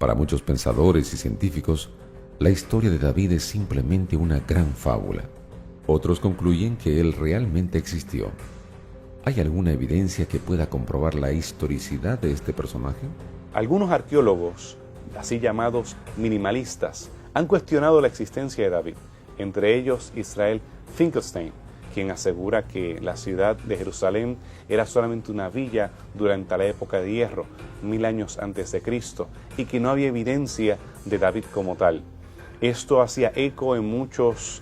Para muchos pensadores y científicos, la historia de David es simplemente una gran fábula. Otros concluyen que él realmente existió. ¿Hay alguna evidencia que pueda comprobar la historicidad de este personaje? Algunos arqueólogos, así llamados minimalistas, han cuestionado la existencia de David, entre ellos Israel Finkelstein, quien asegura que la ciudad de Jerusalén era solamente una villa durante la época de hierro, 1000 años antes de Cristo, y que no había evidencia de David como tal. Esto hacía eco en muchos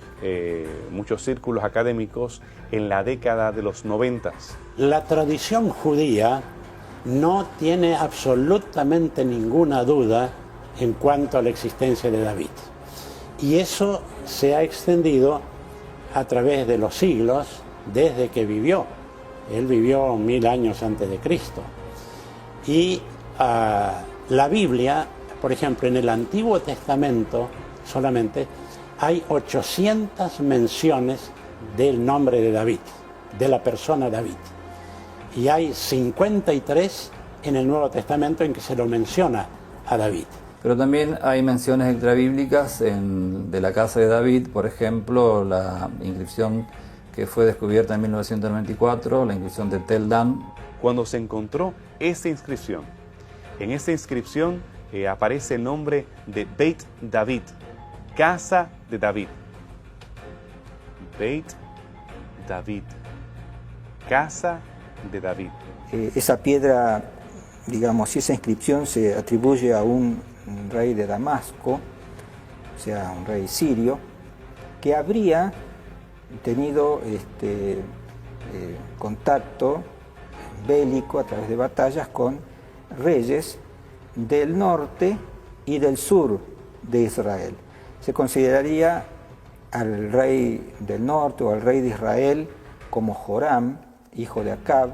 círculos académicos en la década de los 90. La tradición judía no tiene absolutamente ninguna duda en cuanto a la existencia de David. Y eso se ha extendido a través de los siglos desde que vivió. Él vivió 1000 años antes de Cristo. Y la Biblia, por ejemplo, en el Antiguo Testamento solamente hay 800 menciones del nombre de David, de la persona David. Y hay 53 en el Nuevo Testamento en que se lo menciona a David. Pero también hay menciones extrabíblicas de la casa de David, por ejemplo, la inscripción que fue descubierta en 1994, la inscripción de Tel Dan. Cuando se encontró esa inscripción, en esa inscripción aparece el nombre de Beit David, casa de David. Beit David, casa de David. Esa piedra, digamos, esa inscripción se atribuye a un rey de Damasco, o sea, un rey sirio, que habría tenido contacto bélico a través de batallas con reyes del norte y del sur de Israel. Se consideraría al rey del norte o al rey de Israel como Joram, hijo de Acab,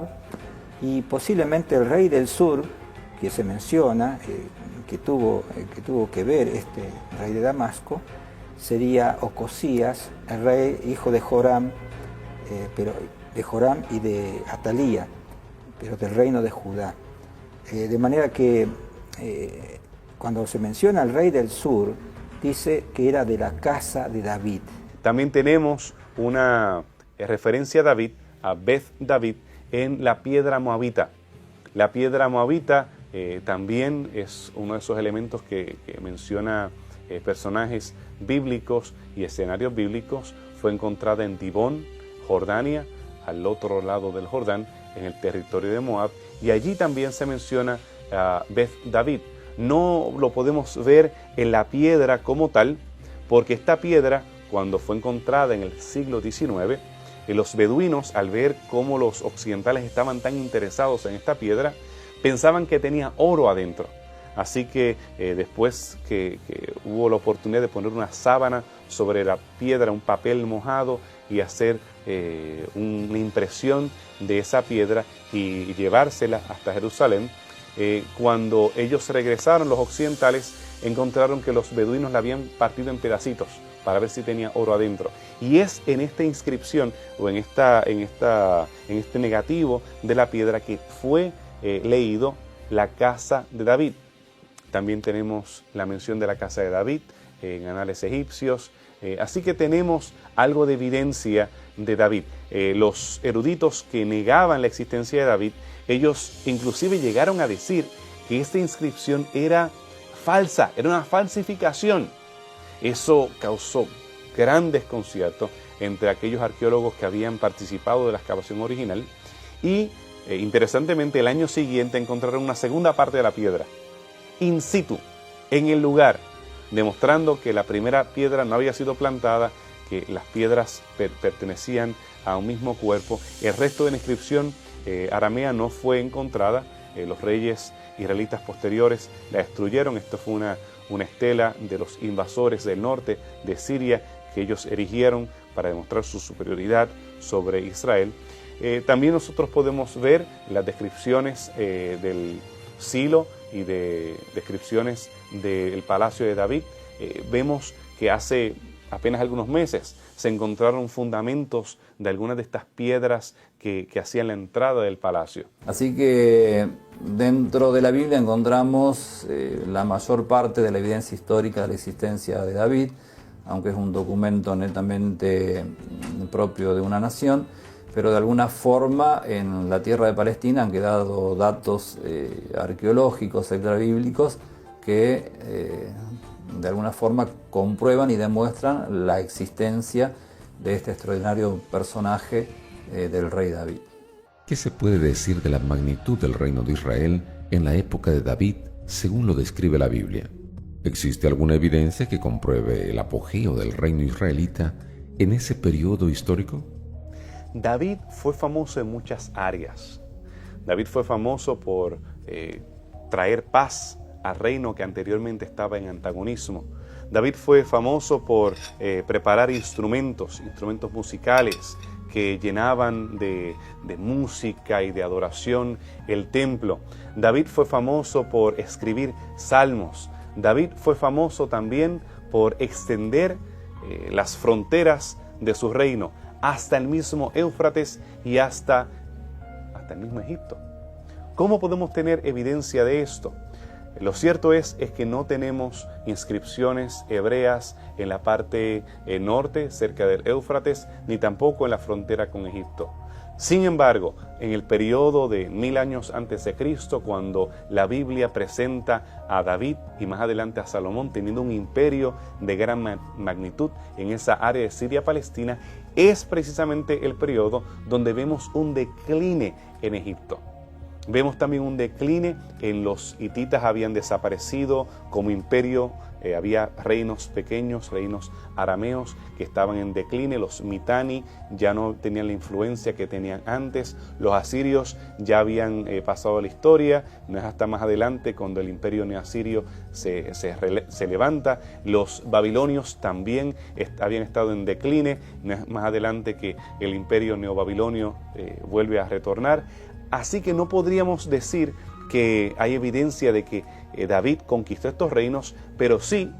y posiblemente el rey del sur, que se menciona, que tuvo que ver este rey de Damasco, sería Ocosías, el rey hijo de Joram, pero de Joram y de Atalía, pero del reino de Judá. De manera que cuando se menciona al rey del sur, dice que era de la casa de David. También tenemos una referencia a David, a Beth David, en la piedra moabita. La piedra moabita también es uno de esos elementos que menciona personajes bíblicos y escenarios bíblicos. Fue encontrada en Dibón, Jordania, al otro lado del Jordán, en el territorio de Moab, y allí también se menciona a Beth David. No lo podemos ver en la piedra como tal, porque esta piedra, cuando fue encontrada en el siglo XIX, los beduinos, al ver cómo los occidentales estaban tan interesados en esta piedra, pensaban que tenía oro adentro. Así que después que hubo la oportunidad de poner una sábana sobre la piedra, un papel mojado, y hacer una impresión de esa piedra y llevársela hasta Jerusalén, cuando ellos regresaron, los occidentales, encontraron que los beduinos la habían partido en pedacitos para ver si tenía oro adentro. Y es en esta inscripción o en este negativo de la piedra que fue leído la casa de David. También tenemos la mención de la casa de David en anales egipcios. Así que tenemos algo de evidencia de David. Los eruditos que negaban la existencia de David, ellos inclusive llegaron a decir que esta inscripción era falsa, era una falsificación. Eso causó gran desconcierto entre aquellos arqueólogos que habían participado de la excavación original y, interesantemente, el año siguiente encontraron una segunda parte de la piedra, in situ, en el lugar, demostrando que la primera piedra no había sido plantada, que las piedras pertenecían a un mismo cuerpo. El resto de la inscripción aramea no fue encontrada. Los reyes israelitas posteriores la destruyeron. Esto fue una estela de los invasores del norte de Siria que ellos erigieron para demostrar su superioridad sobre Israel. También nosotros podemos ver las descripciones del Silo y de descripciones del palacio de David. Vemos que hace apenas algunos meses, se encontraron fundamentos de algunas de estas piedras que hacían la entrada del palacio. Así que dentro de la Biblia encontramos la mayor parte de la evidencia histórica de la existencia de David, aunque es un documento netamente propio de una nación, pero de alguna forma en la tierra de Palestina han quedado datos arqueológicos, extrabíblicos, que de alguna forma comprueban y demuestran la existencia de este extraordinario personaje del rey David. ¿Qué se puede decir de la magnitud del reino de Israel en la época de David, según lo describe la Biblia? ¿Existe alguna evidencia que compruebe el apogeo del reino israelita en ese periodo histórico? David fue famoso en muchas áreas. David fue famoso por traer paz al reino que anteriormente estaba en antagonismo. David fue famoso por preparar instrumentos musicales que llenaban de música y de adoración el templo. David fue famoso por escribir salmos. David fue famoso también por extender las fronteras de su reino hasta el mismo Éufrates y hasta el mismo Egipto. ¿Cómo podemos tener evidencia de esto? Lo cierto es que no tenemos inscripciones hebreas en la parte norte, cerca del Éufrates, ni tampoco en la frontera con Egipto. Sin embargo, en el periodo de 1000 años antes de Cristo, cuando la Biblia presenta a David y más adelante a Salomón teniendo un imperio de gran magnitud en esa área de Siria-Palestina, es precisamente el periodo donde vemos un decline en Egipto. Vemos también un decline en los hititas, habían desaparecido como imperio, había reinos pequeños, reinos arameos que estaban en decline, los mitani ya no tenían la influencia que tenían antes, los asirios ya habían pasado a la historia, no es hasta más adelante cuando el imperio neoasirio se levanta, los babilonios también habían estado en decline, no es más adelante que el imperio neobabilonio vuelve a retornar. Así que no podríamos decir que hay evidencia de que David conquistó estos reinos, pero sí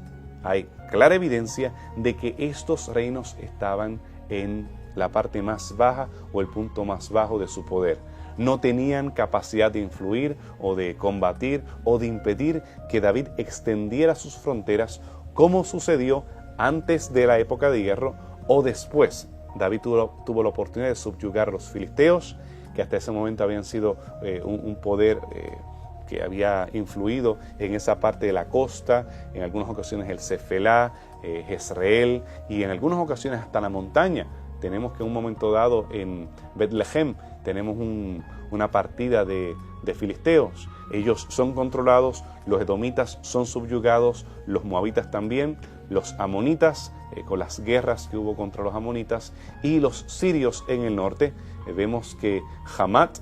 hay clara evidencia de que estos reinos estaban en la parte más baja o el punto más bajo de su poder. No tenían capacidad de influir o de combatir o de impedir que David extendiera sus fronteras como sucedió antes de la época de hierro o después. David tuvo la oportunidad de subyugar a los filisteos, que hasta ese momento habían sido un poder que había influido en esa parte de la costa, en algunas ocasiones el Cefelá, Jezreel y en algunas ocasiones hasta la montaña. Tenemos que en un momento dado en Betlehem tenemos una partida de filisteos. Ellos son controlados, los edomitas son subyugados, los moabitas también, los amonitas con las guerras que hubo contra los amonitas y los sirios en el norte. Vemos que Hamat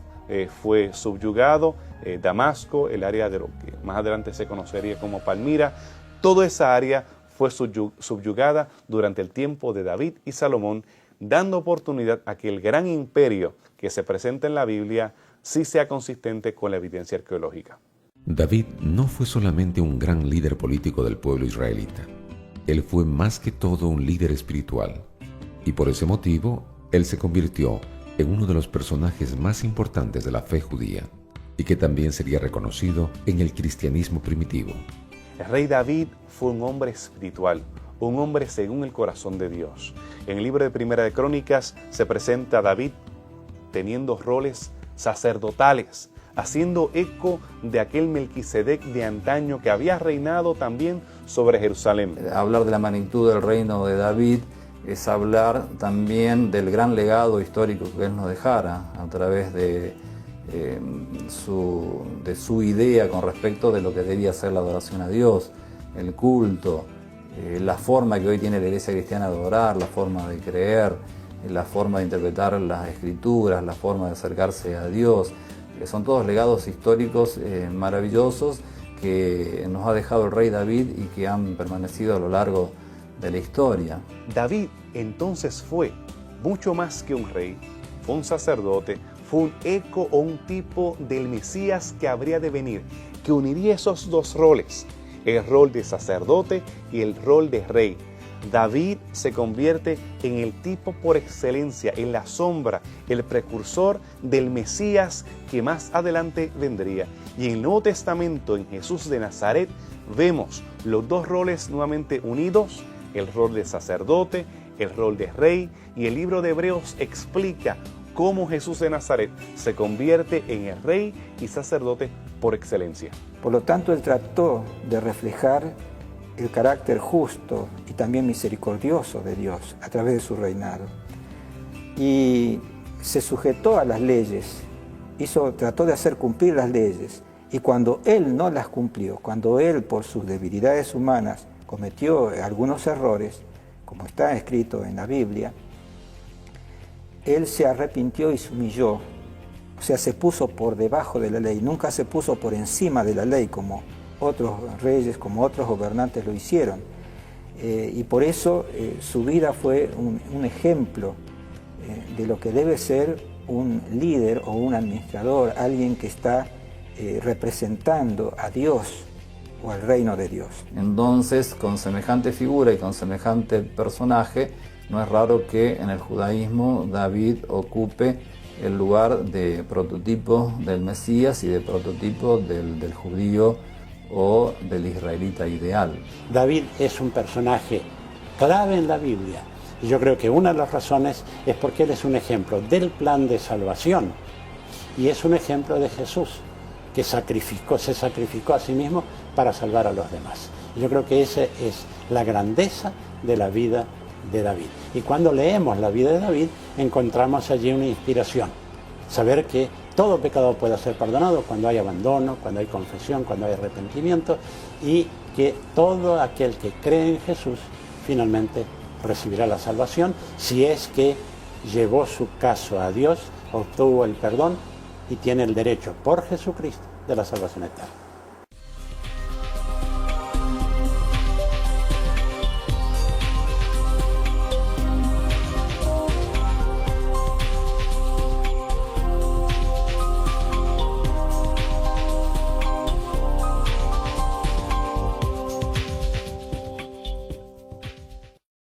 fue subyugado, Damasco, el área de lo que más adelante se conocería como Palmira, toda esa área fue subyugada durante el tiempo de David y Salomón, dando oportunidad a que el gran imperio que se presenta en la Biblia sí sea consistente con la evidencia arqueológica. David no fue solamente un gran líder político del pueblo israelita. Él fue más que todo un líder espiritual. Y por ese motivo, él se convirtió en uno de los personajes más importantes de la fe judía y que también sería reconocido en el cristianismo primitivo. El rey David fue un hombre espiritual, un hombre según el corazón de Dios. En el libro de Primera de Crónicas se presenta a David teniendo roles sacerdotales, haciendo eco de aquel Melquisedec de antaño que había reinado también sobre Jerusalén. Hablar de la magnitud del reino de David es hablar también del gran legado histórico que él nos dejara a través de su idea con respecto de lo que debía ser la adoración a Dios, el culto, la forma que hoy tiene la iglesia cristiana de adorar, la forma de creer, la forma de interpretar las escrituras, la forma de acercarse a Dios. Son todos legados históricos maravillosos que nos ha dejado el rey David y que han permanecido a lo largo de la historia. David entonces fue mucho más que un rey, fue un sacerdote, fue un eco o un tipo del Mesías que habría de venir, que uniría esos dos roles, el rol de sacerdote y el rol de rey. David se convierte en el tipo por excelencia, en la sombra, el precursor del Mesías que más adelante vendría. Y en el Nuevo Testamento, en Jesús de Nazaret, vemos los dos roles nuevamente unidos, el rol de sacerdote, el rol de rey, y el libro de Hebreos explica cómo Jesús de Nazaret se convierte en el rey y sacerdote por excelencia. Por lo tanto, él trató de reflejar el carácter justo y también misericordioso de Dios a través de su reinado. Y se sujetó a las leyes, trató de hacer cumplir las leyes. Y cuando él no las cumplió, cuando él por sus debilidades humanas cometió algunos errores, como está escrito en la Biblia, él se arrepintió y se humilló. O sea, se puso por debajo de la ley, nunca se puso por encima de la ley como otros reyes, como otros gobernantes lo hicieron. Y por eso su vida fue un ejemplo de lo que debe ser un líder o un administrador, alguien que está representando a Dios o al reino de Dios. Entonces, con semejante figura y con semejante personaje, no es raro que en el judaísmo David ocupe el lugar de prototipo del Mesías y de prototipo del judío o del israelita ideal. David es un personaje clave en la Biblia. Y yo creo que una de las razones es porque él es un ejemplo del plan de salvación. Y es un ejemplo de Jesús, que se sacrificó a sí mismo para salvar a los demás. Y yo creo que esa es la grandeza de la vida de David. Y cuando leemos la vida de David, encontramos allí una inspiración. Saber que todo pecado puede ser perdonado cuando hay abandono, cuando hay confesión, cuando hay arrepentimiento, y que todo aquel que cree en Jesús finalmente recibirá la salvación si es que llevó su caso a Dios, obtuvo el perdón y tiene el derecho por Jesucristo de la salvación eterna.